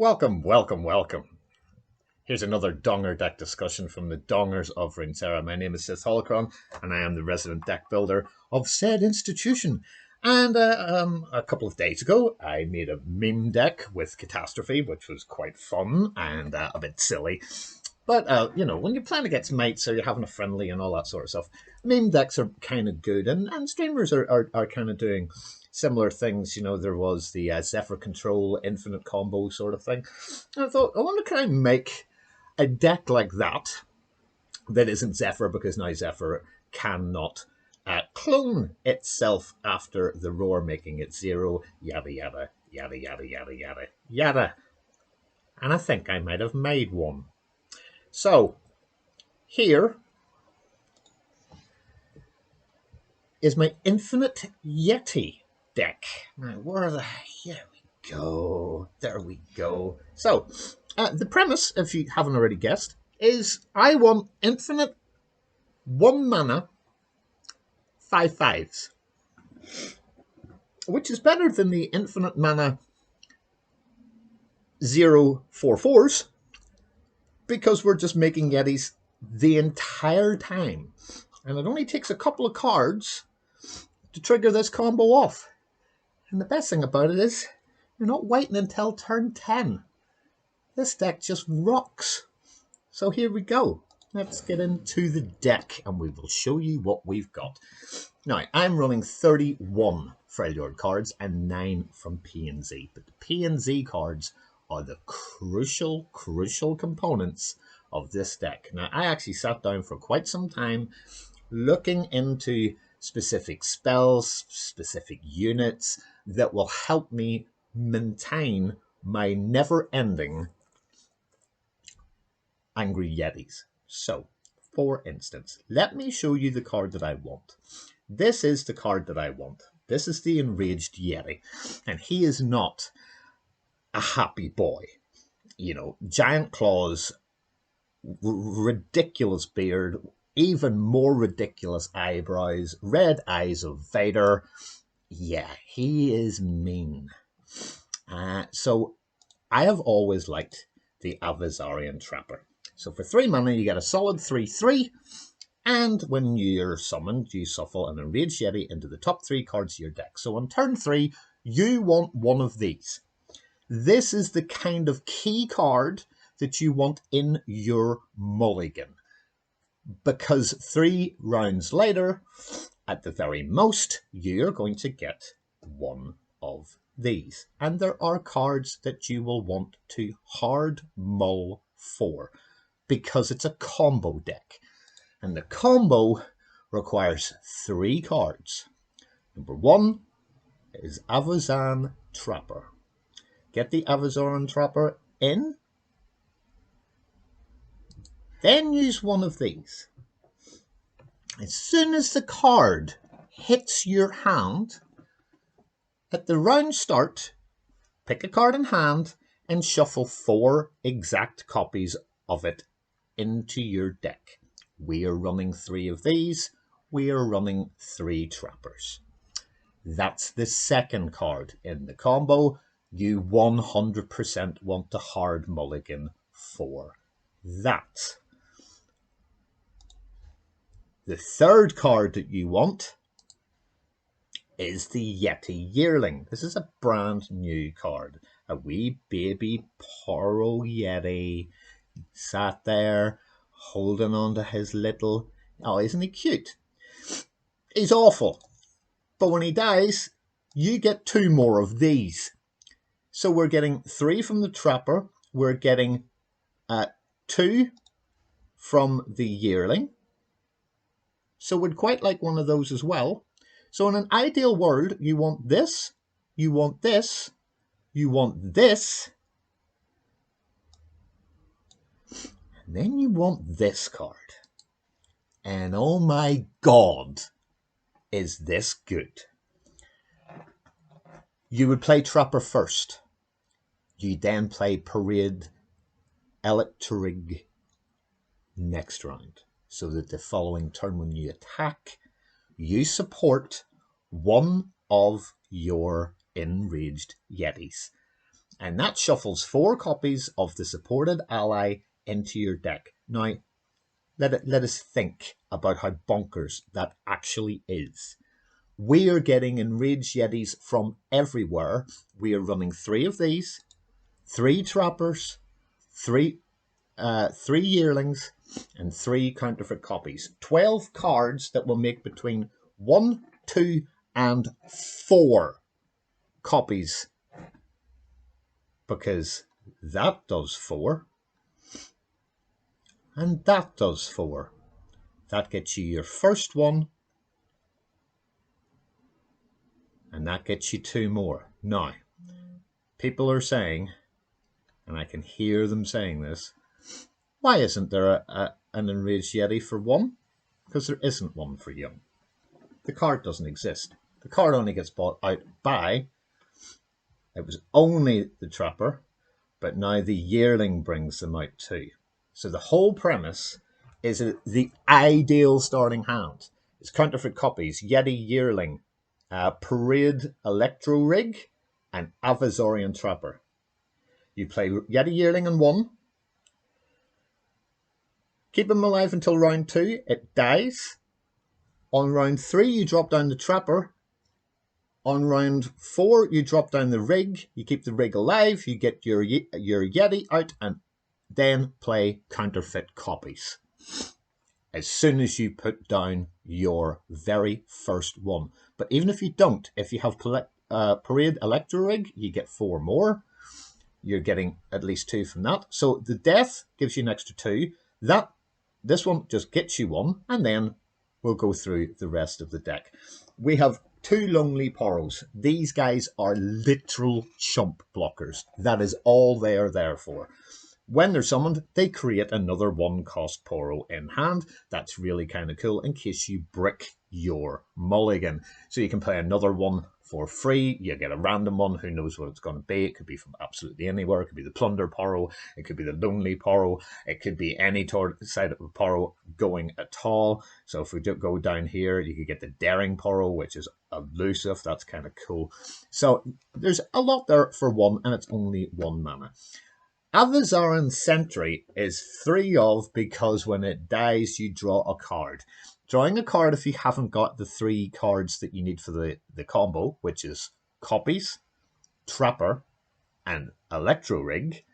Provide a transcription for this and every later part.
Welcome, welcome, welcome. Here's another Donger deck discussion from the Dongers of Runeterra. My name is Sith Holocron, and I am the resident deck builder of said institution. And a couple of days ago, I made a meme deck with Catastrophe, which was quite fun and a bit silly. But, when you're playing against mates or you're having a friendly and all that sort of stuff, meme decks are kind of good, and streamers are kind of doing similar things. There was the Zephyr Control infinite combo sort of thing. And I thought, I wonder, can I make a deck like that isn't Zephyr, because now Zephyr cannot clone itself after the roar, making it zero, yada, yada, yada, yada, yada, yada, yada. And I think I might have made one. So, here is my infinite Yeti deck. Now, here we go. There we go. So, the premise, if you haven't already guessed, is I want infinite 1 mana 5/5s, which is better than the infinite mana 0/4/4s, because we're just making Yetis the entire time. And it only takes a couple of cards to trigger this combo off. And the best thing about it is, you're not waiting until turn 10. This deck just rocks. So here we go. Let's get into the deck and we will show you what we've got. Now, I'm running 31 Freljord cards and 9 from P&Z. But the P&Z cards are the crucial components of this deck. Now, I actually sat down for quite some time looking into specific spells, specific units that will help me maintain my never-ending Angry Yetis. So, for instance, let me show you the card that I want. This is the card that I want. This is the Enraged Yeti. And he is not a happy boy. Giant claws, ridiculous beard, even more ridiculous eyebrows, red eyes of Vader. Yeah, he is mean. So I have always liked the Avazarian Trapper. So for 3 mana, you get a solid 3/3. And when you're summoned, you shuffle an Enraged Yeti into the top 3 cards of your deck. So on turn 3, you want one of these. This is the kind of key card that you want in your mulligan. Because 3 rounds later, at the very most, you're going to get one of these. And there are cards that you will want to hard mull for, because it's a combo deck. And the combo requires 3 cards. Number 1 is Avazan Trapper. Get the Avazan Trapper in. Then use one of these. As soon as the card hits your hand, at the round start, pick a card in hand and shuffle 4 exact copies of it into your deck. We are running 3 of these. We are running 3 trappers. That's the second card in the combo. You 100% want to hard mulligan for that. The third card that you want is the Yeti Yearling. This is a brand new card. A wee baby Poro Yeti sat there holding on to his little... Oh, isn't he cute? He's awful. But when he dies, you get 2 more of these. So we're getting 3 from the Trapper. We're getting 2 from the Yearling. So we'd quite like one of those as well. So in an ideal world, you want this, you want this, you want this, and then you want this card. And oh my God, is this good. You would play Trapper first. You then play Parade Electrig next round. So that the following turn when you attack, you support one of your Enraged Yetis. And that shuffles 4 copies of the supported ally into your deck. Now, let us think about how bonkers that actually is. We are getting Enraged Yetis from everywhere. We are running 3 of these, 3 trappers, 3 yearlings, and 3 counterfeit copies. 12 cards that will make between 1, 2, and 4 copies. Because that does 4. And that does 4. That gets you your first one. And that gets you 2 more. Now, people are saying, and I can hear them saying this, why isn't there an Enraged Yeti for 1? Because there isn't one for young. The card doesn't exist. The card only gets bought out by, it was only the Trapper, but now the Yearling brings them out too. So the whole premise is the ideal starting hand. It's counterfeit copies, Yeti Yearling, Parade Electro Rig, and Avazorian Trapper. You play Yeti Yearling in 1. Keep him alive until round 2. It dies. On round 3, you drop down the Trapper. On round 4, you drop down the Rig. You keep the Rig alive. You get your Yeti out and then play counterfeit copies. As soon as you put down your very first one. But even if you don't, if you have Parade Electro Rig, you get 4 more. You're getting at least 2 from that. So the death gives you an extra 2. This one just gets you 1, and then we'll go through the rest of the deck. We have 2 Lonely Poros. These guys are literal chump blockers. That is all they are there for. When they're summoned, they create another 1-cost Poro in hand. That's really kind of cool in case you brick your mulligan. So you can play another one for free. You get a random one. Who knows what it's going to be? It could be from absolutely anywhere. It could be the Plunder Poro. It could be the Lonely Poro. It could be any side of a Poro going at all. So if we go down here, you could get the Daring Poro, which is elusive. That's kind of cool. So there's a lot there for 1, and it's only 1 mana. Avazaran Sentry is 3 of because when it dies, you draw a card. Drawing a card if you haven't got the 3 cards that you need for the combo, which is Copies, Trapper, and Electro Rig.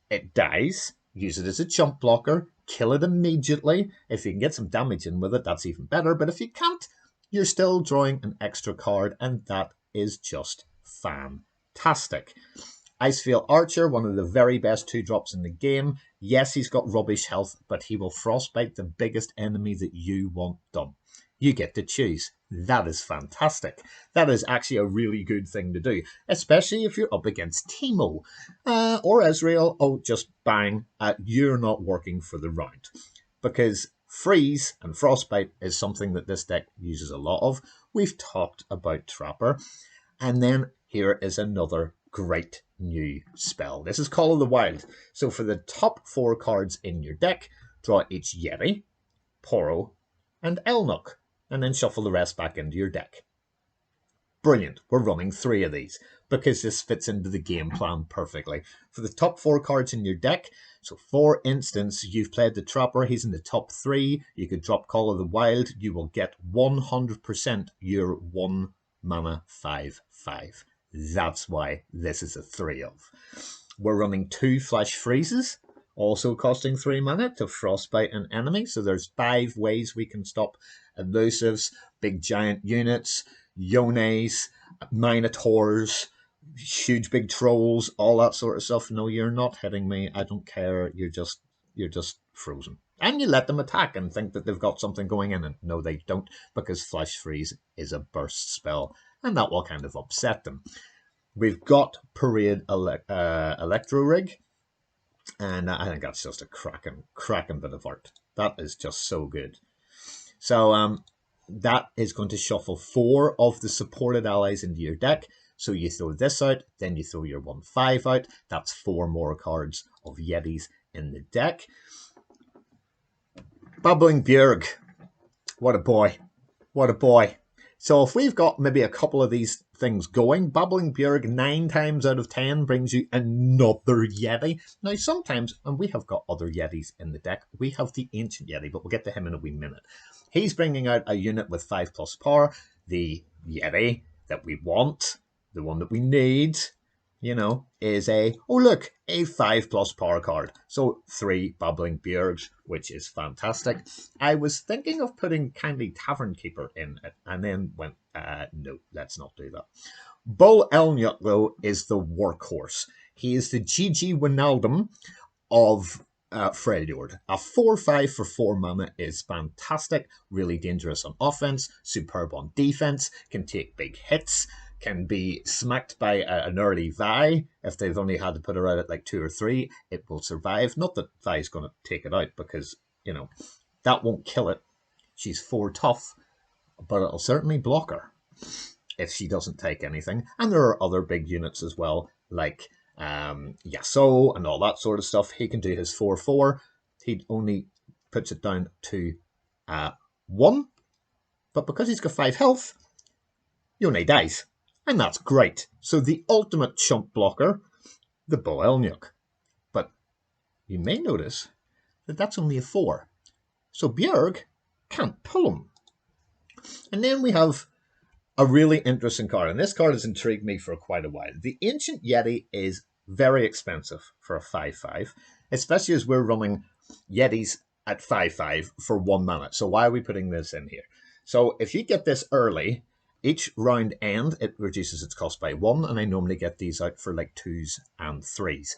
It dies. Use it as a chump blocker. Kill it immediately. If you can get some damage in with it, that's even better. But if you can't, you're still drawing an extra card, and that is just fantastic. Icefield Archer, one of the very best 2-drops in the game. Yes, he's got rubbish health, but he will frostbite the biggest enemy that you want done. You get to choose. That is fantastic. That is actually a really good thing to do, especially if you're up against Teemo or Ezreal. Oh, just bang, you're not working for the round. Because freeze and frostbite is something that this deck uses a lot of. We've talked about Trapper. And then here is another great new spell. This is Call of the Wild. So for the top 4 cards in your deck, draw each Yeti, Poro, and Elnuk, and then shuffle the rest back into your deck. Brilliant. We're running 3 of these because this fits into the game plan perfectly. For the top 4 cards in your deck, so for instance, you've played the Trapper, he's in the top 3, you could drop Call of the Wild, you will get 100% your 1 mana 5/5. That's why this is a 3 of. We're running 2 Flash Freezes, also costing 3 mana to frostbite an enemy. So there's 5 ways we can stop elusives, big giant units, Yones, Minotaurs, huge big trolls, all that sort of stuff. No, you're not hitting me. I don't care. You're just frozen. And you let them attack and think that they've got something going in, and no, they don't, because Flash Freeze is a burst spell, and that will kind of upset them. We've got Parade Electro Rig, and I think that's just a cracking bit of art. That is just so good. So that is going to shuffle 4 of the supported allies into your deck. So you throw this out, then you throw your 1/5 out. That's 4 more cards of Yetis in the deck. Bubbling Bjerg. What a boy. What a boy. So if we've got maybe a couple of these things going, Babbling Bjerg 9 times out of 10 brings you another Yeti. Now sometimes, and we have got other Yetis in the deck, we have the Ancient Yeti, but we'll get to him in a wee minute. He's bringing out a unit with 5+ power, the Yeti that we want, the one that we need, you know, is a 5+ power card. So 3 Babbling Bjergs, which is fantastic. I was thinking of putting Kindly Tavern Keeper in it, and then went, no, let's not do that. Bull Elnyuk, though, is the workhorse. He is the Gigi Wijnaldum of Freljord. A 4/5 for 4 mana is fantastic, really dangerous on offense, superb on defense, can take big hits, can be smacked by an early Vi. If they've only had to put her out at like 2 or 3, it will survive. Not that Vi's going to take it out, because, you know, that won't kill it. She's 4 tough, but it'll certainly block her if she doesn't take anything. And there are other big units as well, like Yasuo and all that sort of stuff. He can do his 4/4. He only puts it down to 1, but because he's got 5 health, Yone dies, and that's great. So the ultimate chump blocker, the Bull Elnyuk. But you may notice that that's only a 4, so Bjerg can't pull him. And then we have a really interesting card, and this card has intrigued me for quite a while. The Ancient Yeti is very expensive for a 5/5, especially as we're running Yetis at 5/5 for 1 mana. So why are we putting this in here? So if you get this early, each round end, it reduces its cost by 1, and I normally get these out for like 2s and 3s.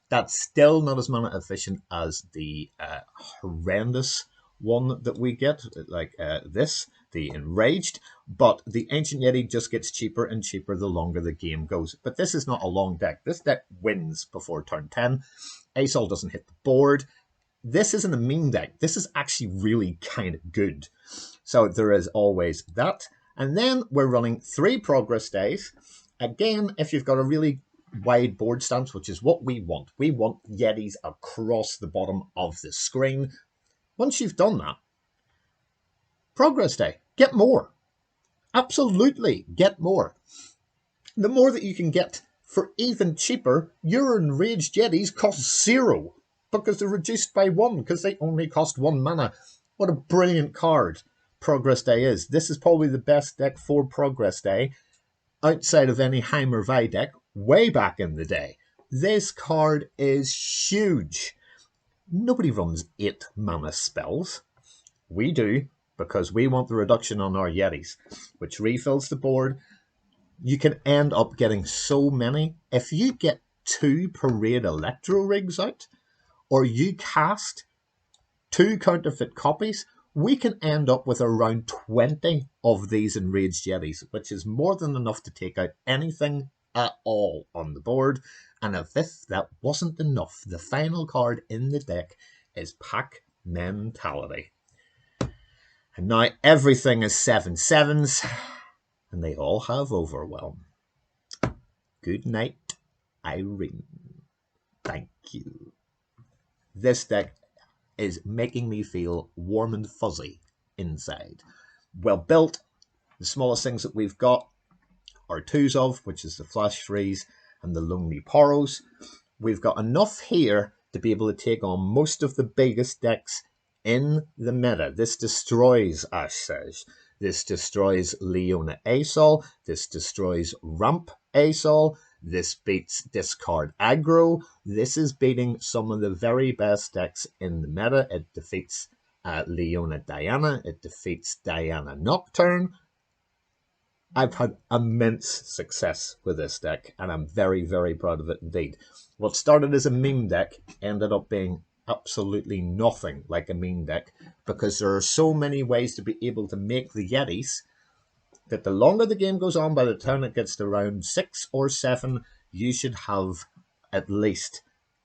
That's still not as mana efficient as the horrendous one that we get, like this, the Enraged, but the Ancient Yeti just gets cheaper and cheaper the longer the game goes. But this is not a long deck. This deck wins before turn 10. Asol doesn't hit the board. This isn't a mean deck. This is actually really kind of good. So there is always that. And then we're running 3 progress days. Again, if you've got a really wide board stance, which is what we want Yetis across the bottom of the screen. Once you've done that, progress day, get more. Absolutely, get more. The more that you can get for even cheaper, your Enraged Yetis cost 0 because they're reduced by 1 because they only cost 1 mana. What a brilliant card Progress Day is. This is probably the best deck for Progress Day outside of any Heimer Vi deck way back in the day. This card is huge. Nobody runs 8 mana spells. We do, because we want the reduction on our Yetis, which refills the board. You can end up getting so many. If you get 2 Parade Electro Rigs out, or you cast 2 counterfeit copies, we can end up with around 20 of these Enraged Yetis, which is more than enough to take out anything at all on the board. And if that wasn't enough, the final card in the deck is Pack Mentality. And now everything is 7/7s, and they all have Overwhelm. Good night, Irene. Thank you. This deck is making me feel warm and fuzzy inside. Well built. The smallest things that we've got are 2s of, which is the Flash Freeze and the Lonely Poros. We've got enough here to be able to take on most of the biggest decks in the meta. This destroys Ash Sage. This destroys Leona Asol. This destroys Ramp Asol. This beats Discard Aggro. This is beating some of the very best decks in the meta. It defeats Leona Diana. It defeats Diana Nocturne. I've had immense success with this deck, and I'm very, very proud of it indeed. What started as a meme deck ended up being absolutely nothing like a meme deck, because there are so many ways to be able to make the Yetis that the longer the game goes on, by the time it gets to round 6 or 7, you should have at least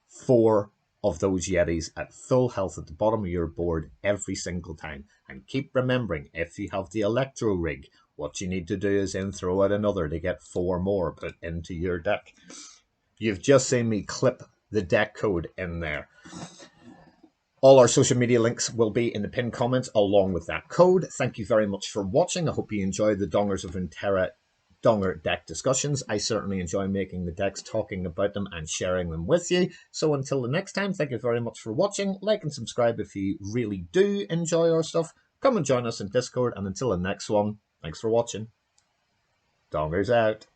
4 of those Yetis at full health at the bottom of your board every single time. And keep remembering, if you have the Electro Rig, what you need to do is then throw out another to get 4 more put into your deck. You've just seen me clip the deck code in there. All our social media links will be in the pinned comments along with that code. Thank you very much for watching. I hope you enjoyed the Dongers of Runeterra Donger deck discussions. I certainly enjoy making the decks, talking about them, and sharing them with you. So until the next time, thank you very much for watching. Like and subscribe if you really do enjoy our stuff. Come and join us in Discord. And until the next one, thanks for watching. Dongers out.